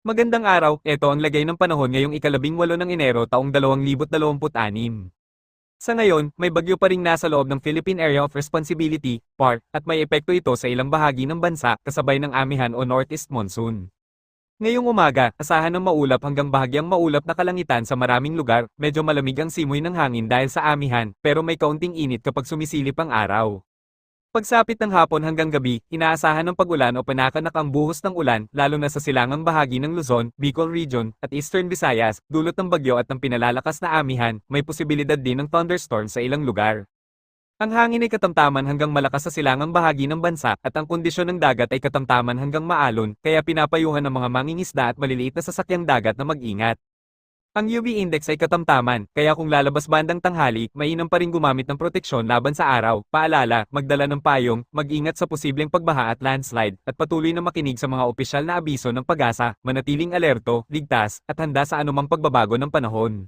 Magandang araw, eto ang lagay ng panahon ngayong ika-18 ng Enero taong 2026. Sa ngayon, may bagyo pa ring nasa loob ng Philippine Area of Responsibility, PAR, at may epekto ito sa ilang bahagi ng bansa kasabay ng amihan o northeast monsoon. Ngayong umaga, asahan ng maulap hanggang bahagyang maulap na kalangitan sa maraming lugar, medyo malamig ang simoy ng hangin dahil sa amihan, pero may kaunting init kapag sumisilip ang araw. Pagsapit ng hapon hanggang gabi, inaasahan ng pag-ulan o panakanak ang buhos ng ulan, lalo na sa silangang bahagi ng Luzon, Bicol Region, at Eastern Visayas, dulot ng bagyo at ng pinalalakas na amihan, may posibilidad din ng thunderstorm sa ilang lugar. Ang hangin ay katamtaman hanggang malakas sa silangang bahagi ng bansa, at ang kondisyon ng dagat ay katamtaman hanggang maalon, kaya pinapayuhan ng mga mangingisda at maliliit na sasakyang dagat na mag-ingat. Ang UV index ay katamtaman, kaya kung lalabas bandang tanghali, mainam pa rin gumamit ng proteksyon laban sa araw. Paalala, magdala ng payong, mag-ingat sa posibleng pagbaha at landslide, at patuloy na makinig sa mga opisyal na abiso ng pag-asa, manatiling alerto, ligtas, at handa sa anumang pagbabago ng panahon.